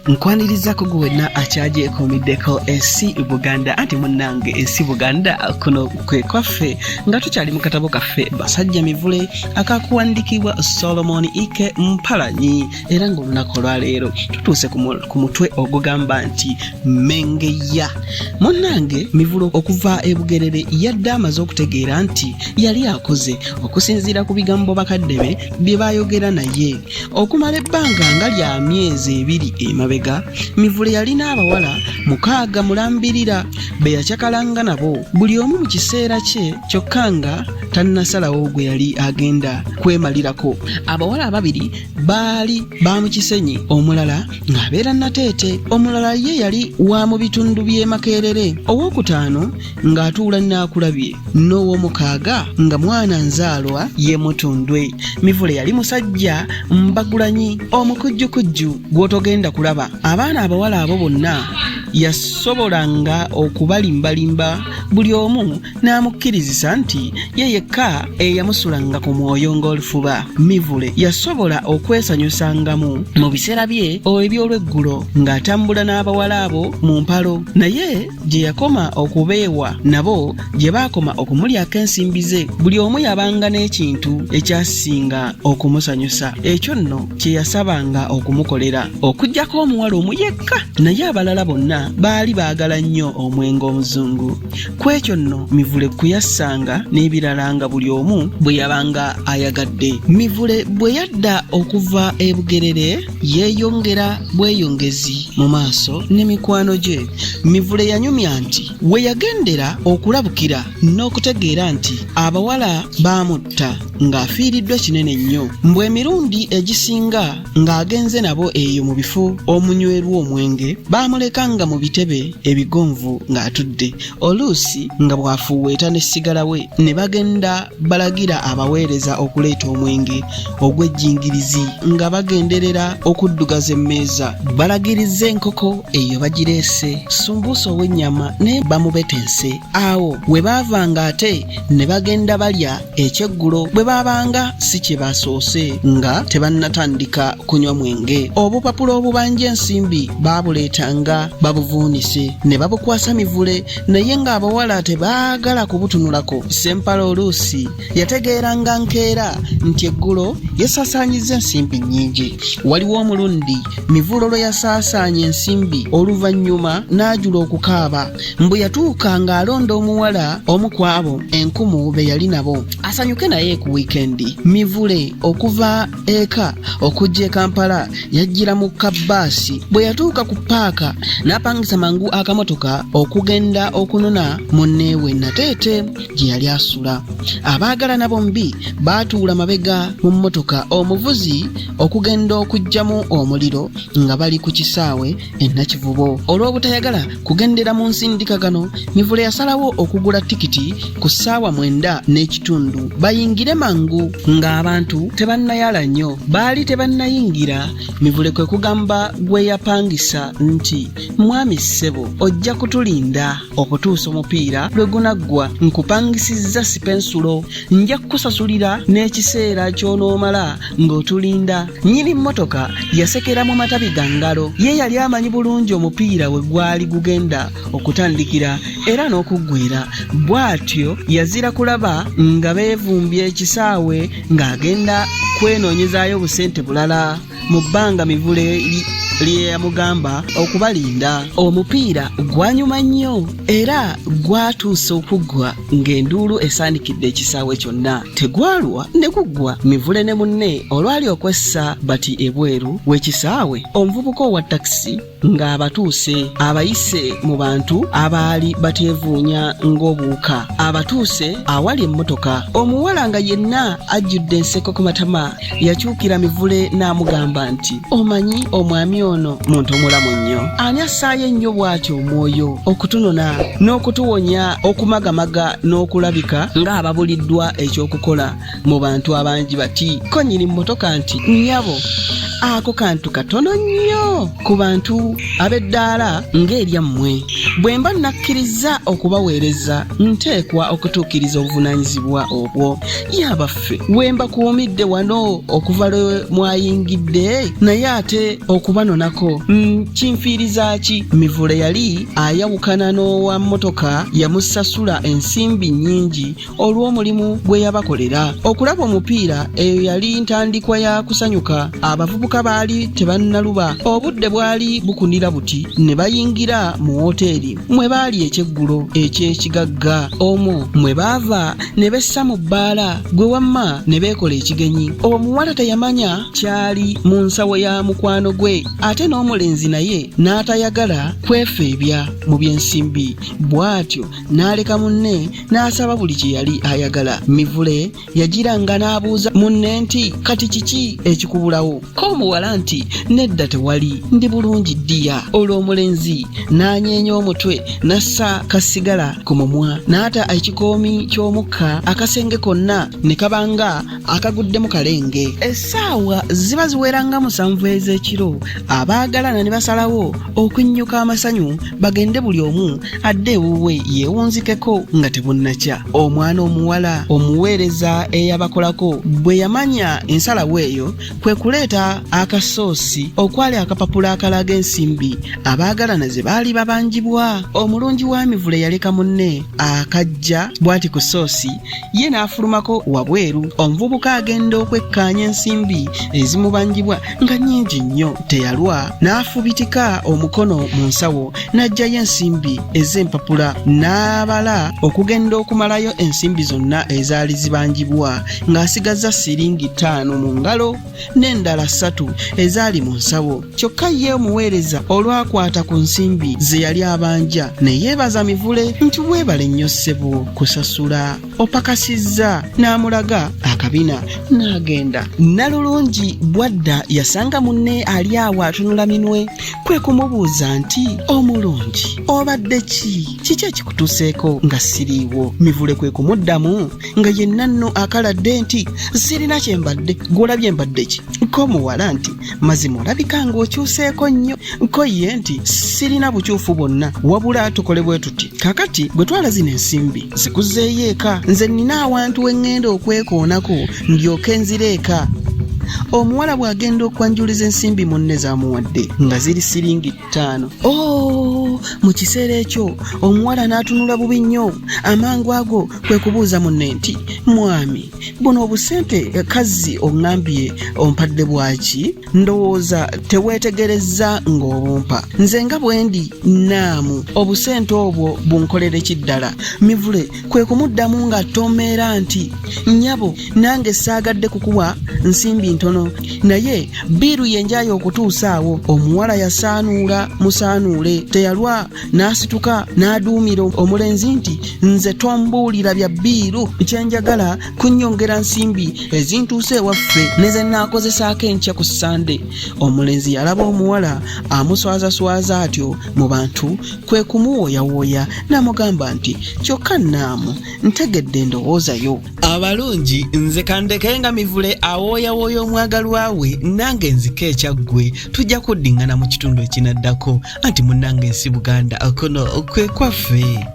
nkwaniriza ko gwenna akyaje komiddeko ensi Buganda anti munnange ensi Buganda kuno kwe kwaffe nga tukyali mu katabo kaffe Basajja Mivule akakuwandikibwa Solomon Ike Mpalanyi era ng'olunaku lwaleero tutuuse ku mutwe ogugamba nti Mmengeya. Munnange Mivule okuva e Bugerere yadde amaze okutegeera nti yali akoze okusinziira ku bigambo bakadde be bye baayogera naye okumala ebbanga nga lya myezi ebiri emabega. Mivule yalina abawala 6 mulambirira be yakyakalanga nabo buli omu mu kiseera kye kyokka nga tannasalawo gwe yali agenda kwemalirako. Abawala 2 baali ba mu kisenyi, omulala ng'abeera Nateete, omulala ye yali wa mu bitundu by'e Makerere, owokutaano ng'atuula Naakulabye, n'owomukaaga nga mwana nzaalwa ye Mutundwe. Mivule yali musajja mbagulanyi omukujjukujju gw'otogenda kulaba. Abaana abawala abo bonna yasobolanga okubalimbalimba buli omu n'amukkirizisa nti ye yekka eyamusulanga ku mwoyo ng'olufuba. Mivule yasobola okwesanyusangamu mu biseera bye eby'olweggulo ng'atambula n'abawala abo mu mpalo, naye gye yakoma okubeewa nabo gye baakoma okumulyako ensimbi ze buli omu yabanga n'ekintu ekyasinga okumusanyusa. Ekyo nno kye yasabanga okumukolera okuggyako omuwala omu yekka, naye abalala bonna baali baagala nnyo omwenge omuzungu. Ku ekyo nno Mivule kuyassanga n'ebirala nga buli omu bwe yabanga ayagadde. Mivule bwe yadda okuva e Bugerere yeeyongera bweyongezi mu maaso n'emikwano gye. Mivule yanyumya nti we yagendera okulabukira n'okutegeera nti abawala baamutta ng'afiiriddwa kinene nnyo, mbw emirundi egisinga ng'agenze nabo eyo mu bifo omunywerwa omwenge baamuleka nga mu bitebe ebigonvu ng'atudde, oluusi nga bw'afuuweeta n'essigala we ne bagenda balagira abaweereza okuleeta omwenge ogw'ejjingirizi nga bagenderera okuddugaza emmeeza. Balagiriza enkoko eyo bagireese, sumbuusa ow'ennyama ne bamubetense. Awo we baavanga ate ne bagenda balya ekyeggulo bwe baabanga si kye basoose nga tebannatandika kunywa mwenge. Obupapula obubanja ensimbi baabuleetanga babuvuunise ne babukwasa Mivule, naye ng'abawala tebaagala kubutunulako. Ssempala oluusi yategeeranga nkeera nti eggulo yasaasaanyiza ensimbi nnyingi. Waliwo omulundi Mivule olwo yasaasaanya ensimbi oluvannyuma n'ajula okukaaba, mbwe yatuuka ng'alonda omuwala omu ku abo 1000 be yali nabo asanyuke naye ku wiikendi. Mivule okuva eka okujja e Kampala yajjira mu kabbaasi. Bwe yatuuka ku paaka n'apangisa mangu akamotoka okugenda okunona munneewe Nateete gye yali asula. Abaagalana bombi baatuula mabega mu mmotoka, omuvuzi okugenda okuggyamu omuliro nga bali ku kisaawe e Nakivubo. Olw'obutayagala kugendera mu nsindikagano, Mivule yasalawo okugula tikiti ku ssaawa 9:30 bayingire mangu ng'abantu tebannayala nnyo. Baali tebannayingira, Mivule kwe kugamba gwe yapangisa nti mwami ssebo ojja kutulinda okutuusa omupiira lwe gunaggwa, nkupangisizza sipensulo, nja kukusasulira n'ekiseera ky'onoomala ng'otulinda. Nnyini mmotoka yasekera mu matabi ga ngalo, ye yali amanyi bulungi omupiira we gwali gugenda okutandikira era n'okuggwera. Bw'atyo yazira kulaba nga beevumbye ekisaawe ng'agenda kwenoonyezaayo busente bulala mu bbanga Mivule lye yamugamba okubalinda. Omupiira gwanyuma nnyo era gwatuuse okuggwa ng'enduulu esaanikidde ekisaawe kyonna. Tegwalwa ne guggwa. Mivule ne munne olwali okwessa bati ebweru w'ekisaawe, omuvubuka owa takisi ng'abatuuse, abayise mu bantu abaali bateevuunya ng'obuuka, abatuuse awali emmotoka. Omuwala nga yenna ajjudde enseko ku matama yakyukira Mivule n'amugamba nti omanyi omwami ono muntu omulamu nnyo, ani assaayo ennyo bw'atyo omwoyo okutunona n'okutuwonya okumagamaga n'okulabika ng'ababuliddwa ekyokukola mu bantu abangi bati. Ko nnyini mmotoka nti nnyabo ako kantu katono nnyo ku bantu ab'eddaala ng'eryammwe. Bwe mba nakkiriza okubaweereza nteekwa okutuukiriza obuvunaanyizibwa obwo. Yabaffe we mbakuumidde wano okuva lwe mwayingidde naye ate okubanonako kinfiiriza ki? Mivule yali ayawukana n'owa mmotoka yamusasula ensimbi nnyingi olw'omulimu gwe yabakolera. Okulaba omupiira eyo yali ntandikwa ya kusanyuka. Abavubuka baali tebannaluba. Obudde bwali bukunira buti ne bayingira mu woteeri mwe baali ekyeggulo eky'ekigagga. Omwo mwe baava ne bessa mu bbaala gwe wamma ne beekola ekigenyi. Omuwala teyamanya kyali mu nsawo ya mukwano gwe ate n'omulenzi naye n'atayagala kwefeebya mu by'ensimbi. Bw'atyo n'aleka munne n'asaba buli kye yali ayagala. Mivule yagiranga n'abuuza munne nti kati kiki ekikubulawo? Ko omuwala nti nedda tewali, ndi bulungi ddiya. Olwo omulenzi n'anyeenya omutwe n'assa kasigala ku mumwa n'ata ekikoomi ky'omukka akasenge konna ne kabanga akaguddemu kalenge. Essaawa ziba ziweranga 7 ez'ekiro. Abaagalana ne basalawo okunnyuka amasanyu bagende buli omu adde ewuwe yeewunzikeko nga tebunnakya. Omwana omuwala omuweereza eyabakolako bwe yamanya ensalawo eyo kwe kuleeta akasoosi okwali akapapula akalaga ensimbi abaagalana ze baali babanjibwa. Omulungi wa Mivule yaleka munne akajja bw'ati ku soosi ye n'afulumako wabweru. Omuvubuka agenda okwekkaanya ensimbi ezimubanjibwa nga nnyingi nnyo. Teyalwa n'afubitika omukono mu nsawo n'aggyayo ensimbi ez'empapula n'abala okugenda okumalayo ensimbi zonna ezaali zibanjibwa ng'asigazza siringi 5 mu ngalo n'endala 3 ezaali mu nsawo. Kyokka ye omuweereza olwakwata ku nsimbi ze yali abanja ne yeebaza Mivule nti weebale nnyo ssebo kusasula. Opakasizza n'amulaga akabina n'agenda. Nalulungi bwadda yasanga munne ali awo atunula minwe. Kwe kumubuuza nti omulungi obadde kiki ekikutuuseeko nga siriiwo? Mivule kwe kumuddamu nga yenna nno akaladde nti sirina kyembadde. Gw'olabye mbadde ki? Ko muwala nti mazima olabika ng'okyuseeko nnyo. Ko ye nti sirina bukyufu bwonna wabula tukole bwe tuti. Kakati bwe twala zino ensimbi zikuzzeeyo eka nze nina awantu we ŋŋenda okwekoonako ndyoke nzire eka. Omuwala bw'agenda okwanjuliza ensimbi munne z'amuwadde nga ziri siringi 5. Mu kiseera ekyo omuwala n'atunula bubi nnyo. Amangu ago kwe kubuuza munne nti mwami buno obusente kazzi oŋŋambye ompadde bwaki? Ndowooza teweetegerezza ng'obumpa. Nze nga bwe ndi naamu obusente obwo bunkolere kiddala. Mivule kwe kumuddamu nga tomeera nti nnyabo nange saagadde kukuwa nsimbi ntono naye biiru yenjayo okutuusa awo. Omuwala yasaanuula musaanuule. Teyalwa n'asituka n'aduumira omulenzi nti nze tombuulira bya biiru, kyenjagala kunnyongera nsimbi ezintuuse ewaffe ne ze nnaakozesaako enkya ku Sande. Omulenzi yalaba omuwala amuswazaswaza atyo mu bantu kwe kumuwooyawooya n'amugamba nti kyokka naamu ntegedde ndowoozayo. Abalungi nze kandeke nga Mivule awooyawooya omwagalwa we nange nzika ekyaggwe. Tujja kuddingana mu kitundu ekinaddako. Anti munnange ensi Buganda akono kwe kwaffe.